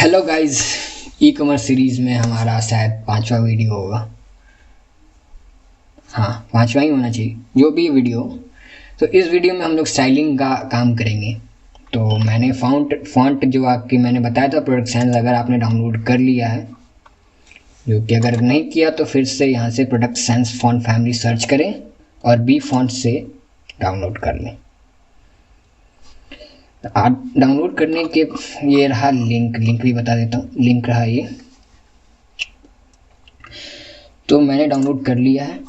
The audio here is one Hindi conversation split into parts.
Hello guys, e commerce series में हमारा शायद 5वां वीडियो होगा। हाँ, 5वां ही होना चाहिए जो भी वीडियो। तो इस वीडियो में हम लोग स्टाइलिंग का काम करेंगे। तो मैंने फॉन्ट जो आपकी मैंने बताया था प्रोडक्ट सेंस, अगर आपने डाउनलोड कर लिया है, जो कि अगर नहीं किया तो फिर से यहाँ से product sense font family search करें और बी फॉन्ट से डाउनलोड कर लें। डाउनलोड करने के ये रहा लिंक भी बता देता हूँ। लिंक रहा ये, तो मैंने डाउनलोड कर लिया है।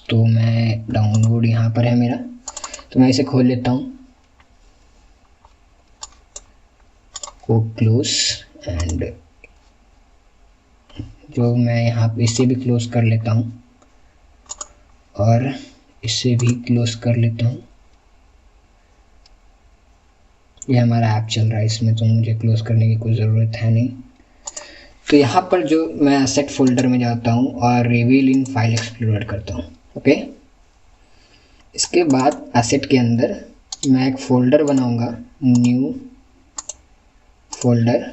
तो मैं डाउनलोड यहाँ पर है मेरा, तो मैं इसे खोल लेता हूँ को क्लोज एंड जो मैं यहाँ पे इसे भी क्लोज कर लेता हूँ और इसे भी क्लोज कर लेता हूँ। ये हमारा ऐप चल रहा है, इसमें तो मुझे क्लोज करने की कोई ज़रूरत है नहीं। तो यहाँ पर जो मैं एसेट फोल्डर में जाता हूँ और रिवील इन फाइल एक्सप्लोरर करता हूँ। ओके, इसके बाद एसेट के अंदर मैं एक फ़ोल्डर बनाऊँगा, new folder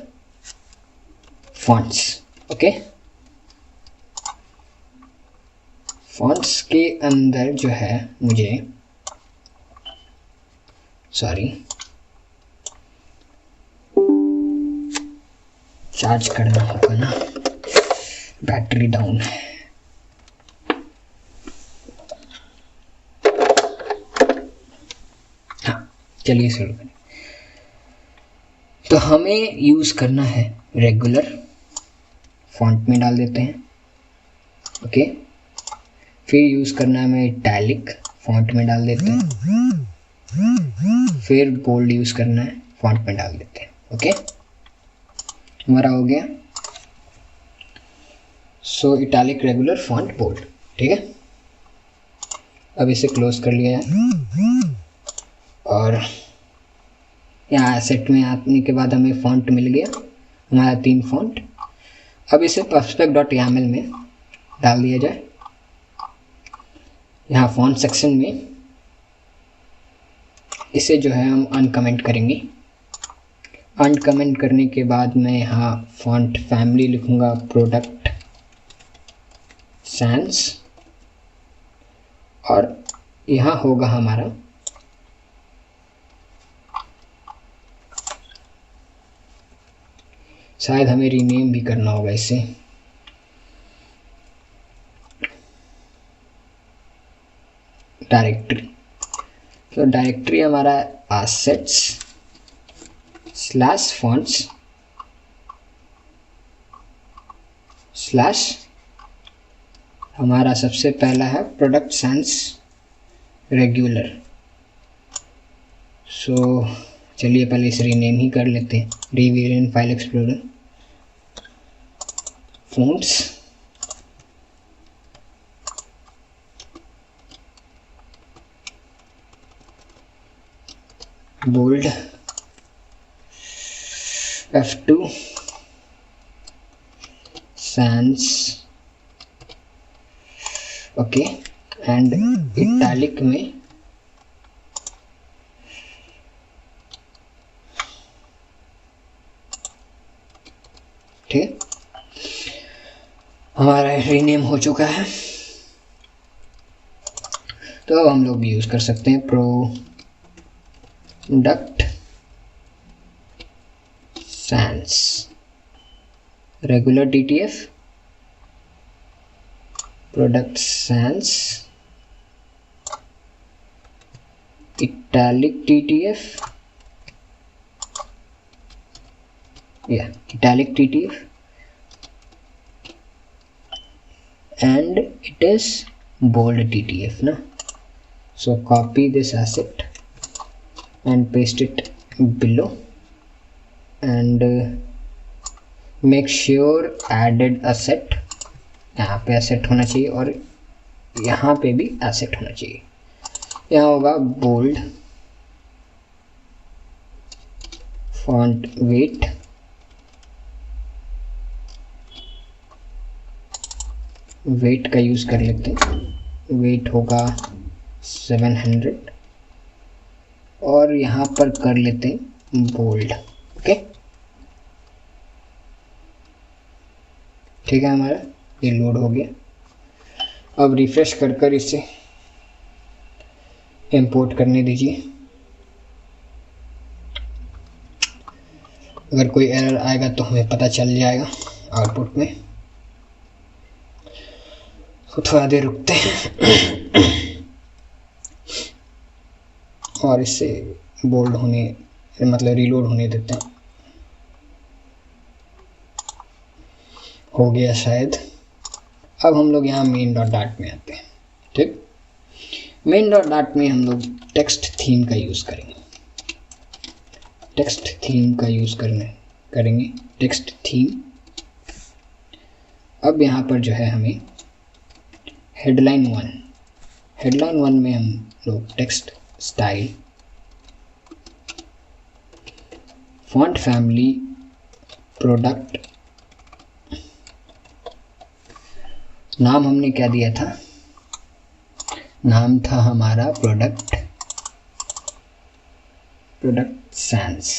fonts. Okay, fonts के अंदर जो है मुझे चार्ज करना होगा ना, बैटरी डाउन है। हाँ, चलिए शुरू करें। तो हमें यूज़ करना है रेगुलर, फॉन्ट में डाल देते हैं। ओके, फिर यूज़ करना है हमें इटैलिक, फॉन्ट में डाल देते हैं। फिर बोल्ड यूज़ करना है, फॉन्ट में डाल देते हैं। ओके, हमारा हो गया। सो इटैलिक, रेगुलर, फॉन्ट, बोल्ड। ठीक है, अब इसे क्लोज कर लिया है और यहाँ एसेट में आने के बाद हमें फॉन्ट मिल गया, हमारा 3 फॉन्ट। अब इसे perspect.yaml में डाल दिया जाए। यहाँ फॉन्ट सेक्शन में इसे जो है हम अनकमेंट करेंगे। अनकमेंट करने के बाद मैं यहाँ फॉन्ट फैमिली लिखूँगा प्रोडक्ट सैंस, और यहाँ होगा हमारा शायद हमें रीनेम भी करना होगा इसे। डायरेक्टरी, तो डायरेक्टरी हमारा assets / fonts / हमारा सबसे पहला है प्रोडक्ट सेंस रेगुलर। सो चलिए पहले इसे रीनेम ही कर लेते हैं। Reveal in file explorer fonts bold F2 sans, okay, and italic में ठीक, हमारा रीनेम हो चुका है। तो अब हम लोग यूज़ कर सकते हैं product sans regular DTF, product sans italic DTF, या italic DTF, and it is bold DTF ना। So copy this asset and paste it below and make sure added asset, यहाँ पे asset होना चाहिए और यहाँ पे भी asset होना चाहिए। यहाँ होगा bold, font weight, वेट का यूज़ कर लेते हैं। वेट होगा 700 और यहाँ पर कर लेते हैं बोल्ड। ओके, ठीक है, हमारा ये लोड हो गया। अब रिफ्रेश कर इसे इंपोर्ट करने दीजिए। अगर कोई एरर आएगा तो हमें पता चल जाएगा आउटपुट में। तो थोड़ा देर रुकते हैं और इससे बोल्ड होने मतलब रीलोड होने देते हैं। हो गया शायद। अब हम लोग यहाँ मेन डॉट डाट में आते हैं। ठीक, मेन डॉट डाट में हम लोग टेक्स्ट थीम का यूज़ करेंगे। टेक्स्ट थीम का यूज़ करेंगे टेक्स्ट थीम। अब यहाँ पर जो है हमें हेडलाइन वन में हम लोग text style, font family, product, नाम हमने क्या दिया था, नाम था हमारा product sans,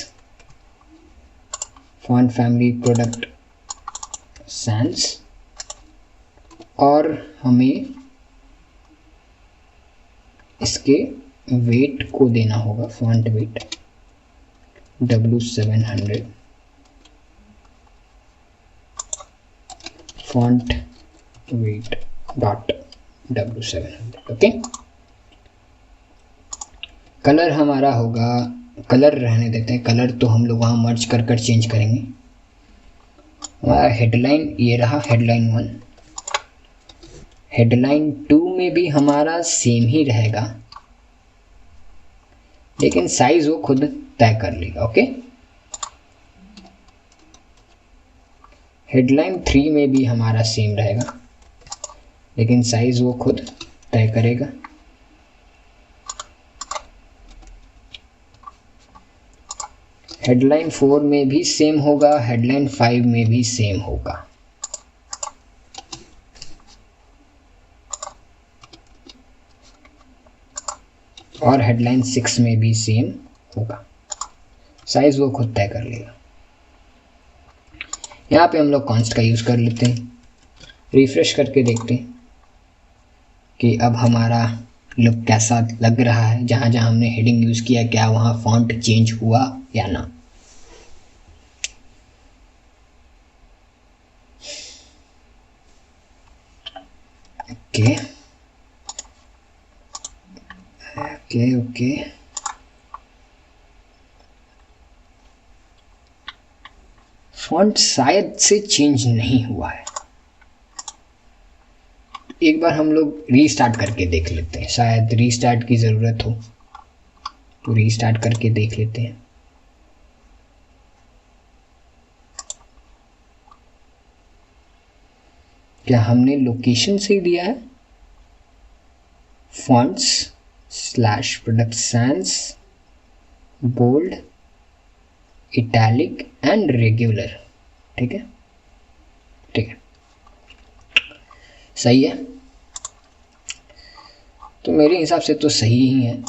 font family product sans. और हमें इसके वेट को देना होगा font weight W700, font weight dot W700। Okay, colour हमारा होगा, कलर रहने देते हैं, कलर तो हम लोग वहाँ मर्ज कर चेंज करेंगे। हमारा हेडलाइन ये रहा, हेडलाइन 1। हेडलाइन 2 में भी हमारा सेम ही रहेगा, लेकिन साइज वो खुद तय कर लेगा। ओके, हेडलाइन 3 में भी हमारा सेम रहेगा, लेकिन साइज वो खुद तय करेगा। हेडलाइन 4 में भी सेम होगा, हेडलाइन 5 में भी सेम होगा। और हेडलाइन 6 में भी सेम होगा, साइज वो खुद तय कर लेगा। यहाँ पे हम लोग कॉन्स्ट का यूज़ कर लेते हैं। रिफ्रेश करके देखते हैं कि अब हमारा लुक कैसा लग रहा है। जहाँ जहाँ हमने हेडिंग यूज़ किया, क्या वहाँ फॉन्ट चेंज हुआ या ना। ओके ओके ओके, फॉन्ट शायद से चेंज नहीं हुआ है। एक बार हम लोग रीस्टार्ट करके देख लेते हैं, शायद रीस्टार्ट की ज़रूरत हो तो रीस्टार्ट करके देख लेते हैं। क्या हमने लोकेशन से ही दिया है, fonts slash product sans bold italic and regular. ठीक है, ठीक है, सही है। तो मेरे हिसाब से तो सही ही है।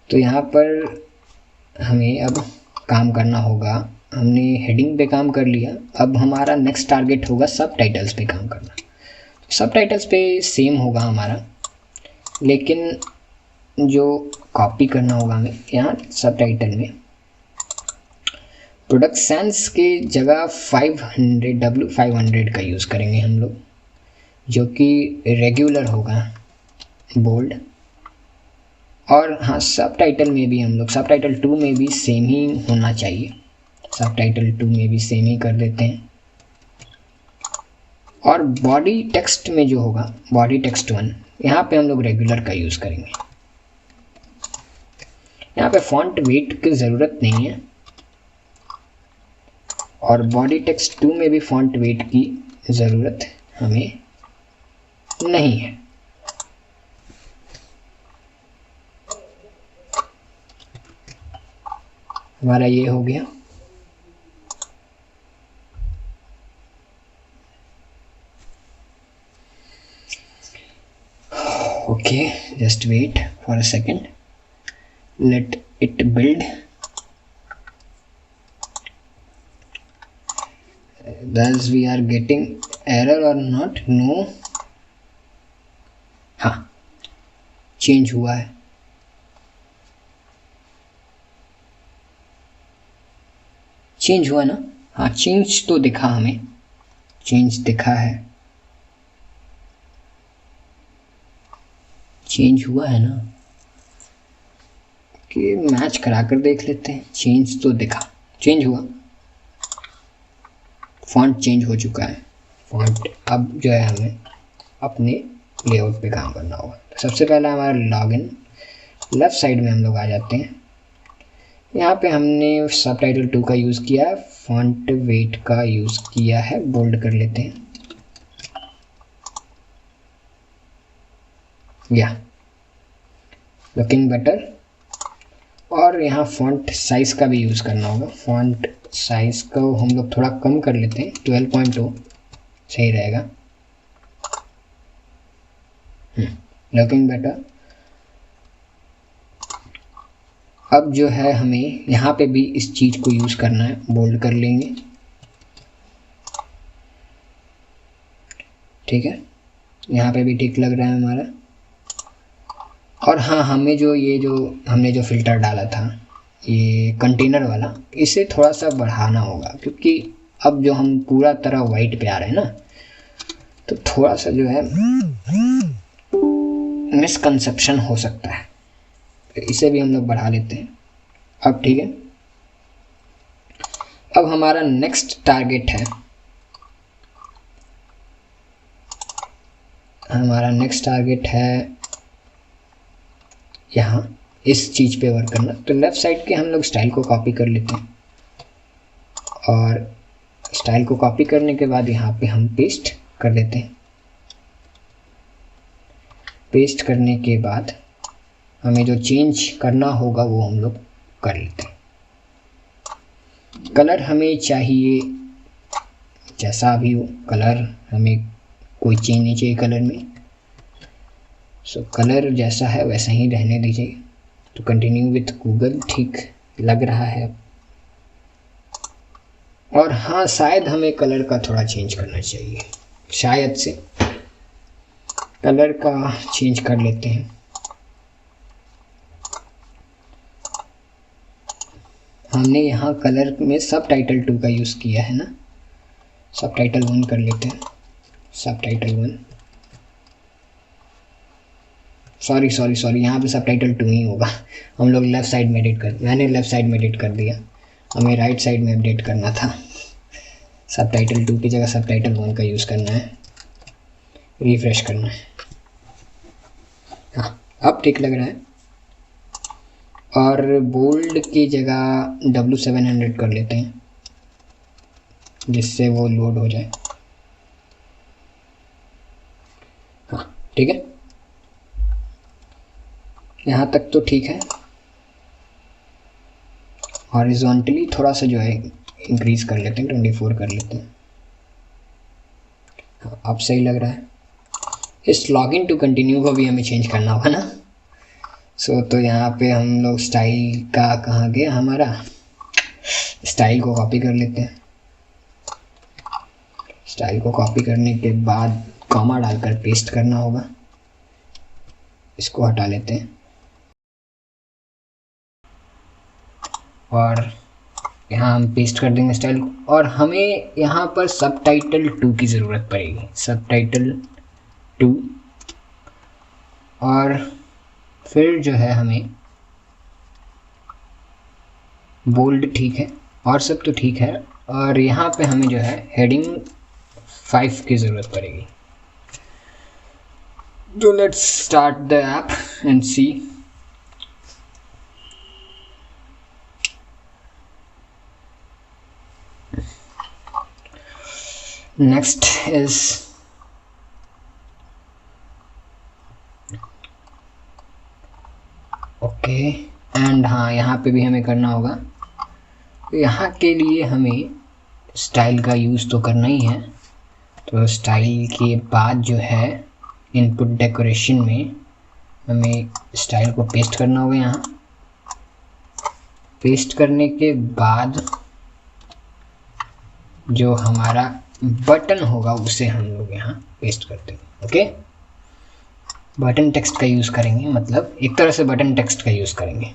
तो यहाँ पर हमें अब काम करना होगा। हमने हेडिंग पे काम कर लिया, अब हमारा नेक्स्ट टारगेट होगा सब टाइटल्स पे काम करना। सब टाइटल्स पे सेम होगा हमारा, लेकिन जो कॉपी करना होगा हमें यहाँ सब टाइटल में प्रोडक्ट सैंस के जगह 500 W500 का यूज़ करेंगे हम लोग, जो कि रेगुलर होगा, बोल्ड। और हाँ, सब टाइटल में भी हम लोग सब टाइटल 2 में भी सेम ही होना चाहिए। सब टाइटल 2 में भी सेम ही कर देते हैं। और बॉडी टेक्स्ट में जो होगा बॉडी टेक्स्ट 1, यहाँ पे हम लोग रेगुलर का यूज़ करेंगे। यहाँ पे फॉन्ट वेट की ज़रूरत नहीं है, और बॉडी टेक्स्ट 2 में भी फॉन्ट वेट की ज़रूरत हमें नहीं है। हमारा ये हो गया। Okay, just wait for a second, let it build. does we are getting error or not? no, हाँ चेंज हुआ है, चेंज हुआ ना, हाँ चेंज तो दिखा, हमें चेंज दिखा है, चेंज हुआ है ना, कि मैच कराकर देख लेते हैं। चेंज तो दिखा, चेंज हुआ, फॉन्ट चेंज हो चुका है। फॉन्ट अब जो है हमें अपने लेआउट पे काम करना होगा। तो सबसे पहला हमारा लॉगिन, लेफ़्ट साइड में हम लोग आ जाते हैं। यहाँ पे हमने सबटाइटल 2 का यूज़ किया है, फॉन्ट वेट का यूज़ किया है, बोल्ड कर लेते हैं, या लुकिंग बेटर। और यहाँ फॉन्ट साइज़ का भी यूज़ करना होगा, फॉन्ट साइज़ को हम लोग थोड़ा कम कर लेते हैं, 12.2 सही रहेगा, लुकिंग बेटर। अब जो है हमें यहाँ पे भी इस चीज़ को यूज़ करना है, बोल्ड कर लेंगे, ठीक है, यहाँ पे भी ठीक लग रहा है हमारा। और हाँ, हमें जो हमने जो फ़िल्टर डाला था ये कंटेनर वाला, इसे थोड़ा सा बढ़ाना होगा, क्योंकि अब जो हम पूरा तरह वाइट पे आ रहे हैं ना, तो थोड़ा सा जो है मिसकंसेप्शन हो सकता है, तो इसे भी हम लोग बढ़ा लेते हैं। अब ठीक है, अब हमारा नेक्स्ट टारगेट है, यहाँ इस चीज़ पे वर्क करना। तो लेफ़्ट साइड के हम लोग स्टाइल को कॉपी कर लेते हैं, और स्टाइल को कॉपी करने के बाद यहाँ पे हम पेस्ट कर देते हैं। पेस्ट करने के बाद हमें जो चेंज करना होगा वो हम लोग कर लेते हैं। कलर हमें चाहिए जैसा भी हो, कलर हमें कोई चेंज नहीं चाहिए कलर में, सो कलर जैसा है वैसा ही रहने दीजिए। तो कंटिन्यू विथ गूगल ठीक लग रहा है। और हाँ, शायद हमें कलर का थोड़ा चेंज करना चाहिए, शायद से कलर का चेंज कर लेते हैं। हमने यहाँ कलर में सबटाइटल 2 का यूज़ किया है ना, सबटाइटल 1 कर लेते हैं, सबटाइटल 1, सॉरी यहाँ पे सबटाइटल 2 ही होगा, हम लोग लेफ़्ट साइड में एडिट कर, मैंने लेफ़्ट साइड में एडिट कर दिया, हमें राइट साइड में अपडेट करना था। सबटाइटल 2 की जगह सबटाइटल 1 का यूज़ करना है, रिफ्रेश करना है, हाँ अब ठीक लग रहा है। और बोल्ड की जगह W700 कर लेते हैं, जिससे वो लोड हो जाए, हाँ ठीक है, यहाँ तक तो ठीक है। हॉरिजॉन्टली थोड़ा सा जो है इंक्रीज कर लेते हैं, 24 कर लेते हैं, हाँ अब सही लग रहा है। इस लॉगिन टू कंटिन्यू को भी हमें चेंज करना होगा ना, तो यहाँ पे हम लोग स्टाइल का कहाँ गया हमारा, स्टाइल को कॉपी कर लेते हैं। स्टाइल को कॉपी करने के बाद कॉमा डालकर पेस्ट करना होगा, इसको हटा लेते हैं। और यहाँ हम पेस्ट कर देंगे स्टाइल को, और हमें यहाँ पर सबटाइटल 2 की ज़रूरत पड़ेगी, सबटाइटल 2। और फिर जो है हमें बोल्ड ठीक है और सब तो ठीक है, और यहाँ पे हमें जो है हेडिंग 5 की ज़रूरत पड़ेगी। तो let's start the app and see. Next is okay, and हाँ यहाँ पे भी हमें करना होगा। तो यहाँ के लिए हमें स्टाइल का यूज़ तो करना ही है, तो स्टाइल के बाद जो है इनपुट डेकोरेशन में हमें स्टाइल को पेस्ट करना होगा। यहाँ पेस्ट करने के बाद जो हमारा बटन होगा उसे हम लोग यहाँ पेस्ट करते हैं। ओके, बटन टेक्स्ट का यूज़ करेंगे, मतलब एक तरह से बटन टेक्स्ट का यूज़ करेंगे।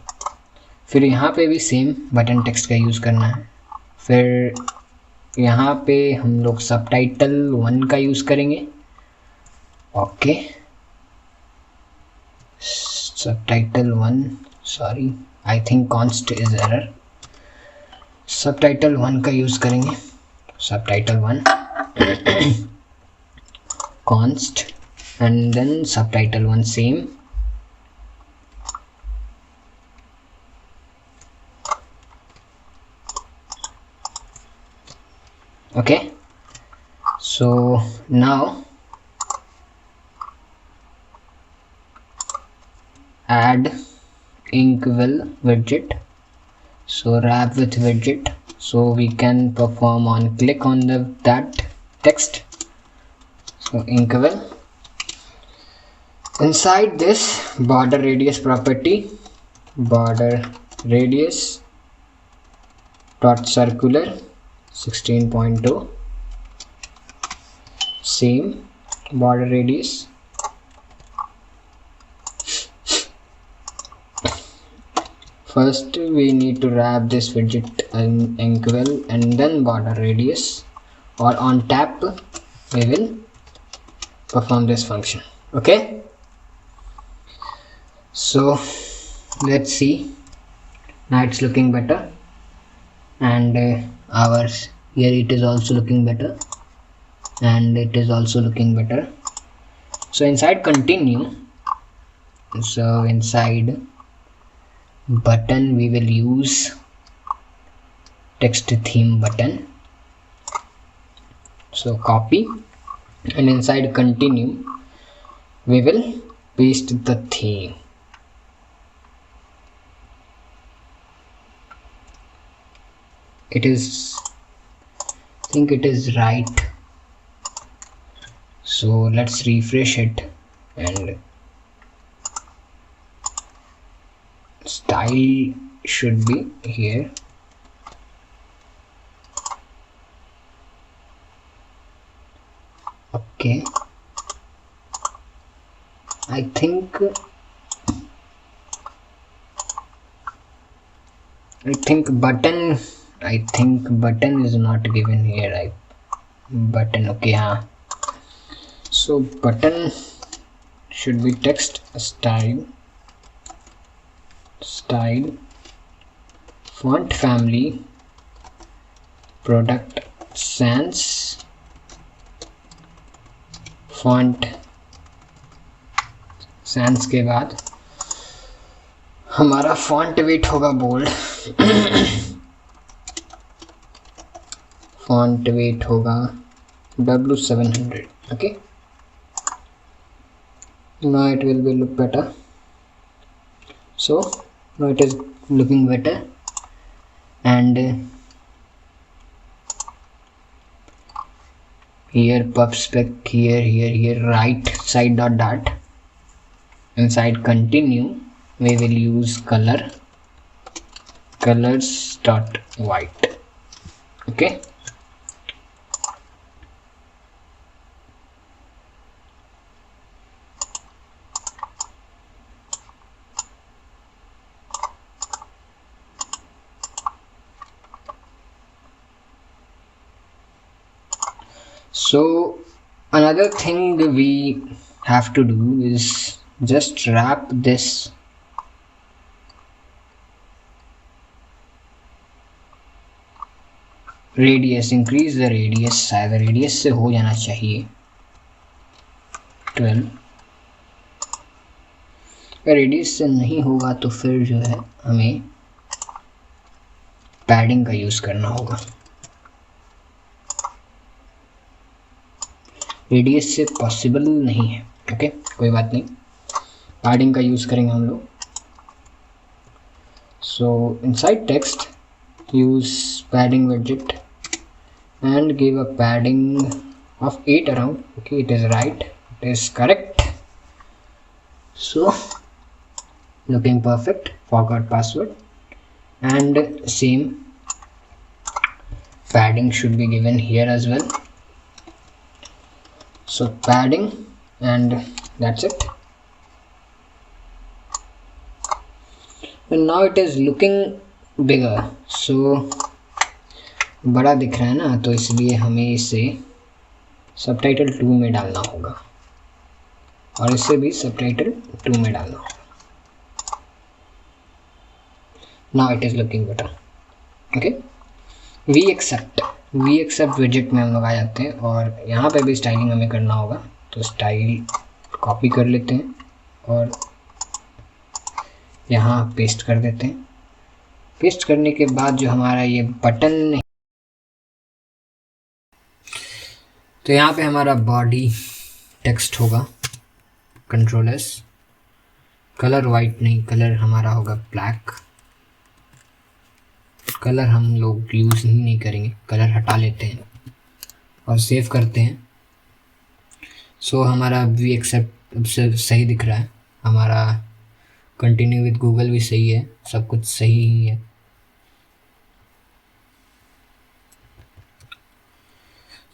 फिर यहाँ पे भी सेम बटन टेक्स्ट का यूज़ करना है। फिर यहाँ पे हम लोग सबटाइटल 1 का यूज़ करेंगे। Okay, subtitle 1, sorry I think const is error. Subtitle 1 का यूज़ करेंगे, subtitle 1 const and then subtitle 1 same, okay. So now add inkwell widget, so wrap with widget, so we can perform on click on that text. So inkwell, inside this border radius property, border radius dot circular 16.2, same border radius. First we need to wrap this widget in inkwell and then border radius, or on tap we will perform this function. Okay, so let's see, now it's looking better, and ours here it is also looking better, and it is also looking better. So inside continue, so inside button we will use text theme button, so copy, and inside continue we will paste the theme. It is, I think it is right, so let's refresh it, and style should be here. Okay, I think button is not given here. Button, okay, so button should be text style, font family, product sans, font sans के बाद हमारा font weight होगा bold, font weight होगा W700. okay, now it will be look better. So now it is looking better, and here pub spec, here right side dot, inside continue we will use colors dot white. Okay, so another thing we have to do is just wrap this radius, increase the radius, शायद radius से हो जाना चाहिए 12, अगर radius से नहीं होगा तो फिर जो है हमें पैडिंग का यूज़ करना होगा। रेडियस से पॉसिबल नहीं है, ओके, कोई बात नहीं, पैडिंग का यूज़ करेंगे हम लोग। सो inside text use padding widget and give a padding of 8 around. Okay, it is right, it is correct, so looking perfect. Forgot password, and same padding should be given here as well. So padding, and that's it. And now it is looking bigger. So बड़ा दिख रहा है ना, तो इसलिए हमें इसे सबटाइटल 2 में डालना होगा और इसे भी सबटाइटल 2 में डालना होगा. Now it is looking better. Okay. We accept विजेट में हम लोग आ जाते हैं और यहाँ पे भी स्टाइलिंग हमें करना होगा. तो स्टाइल कॉपी कर लेते हैं और यहाँ पेस्ट कर देते हैं. पेस्ट करने के बाद जो हमारा ये बटन, तो यहाँ पे हमारा बॉडी टेक्स्ट होगा कंट्रोल एस. कलर वाइट नहीं, कलर हमारा होगा ब्लैक. कलर हम लोग यूज़ ही नहीं करेंगे, कलर हटा लेते हैं और सेव करते हैं. सो हमारा वी एक्सेप्ट अब से सही दिख रहा है. हमारा कंटिन्यू विद गूगल भी सही है, सब कुछ सही ही है.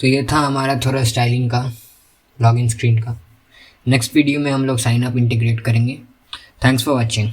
तो ये था हमारा थोड़ा स्टाइलिंग का, लॉगिन स्क्रीन का. नेक्स्ट वीडियो में हम लोग साइन अप इंटीग्रेट करेंगे. Thanks for watching.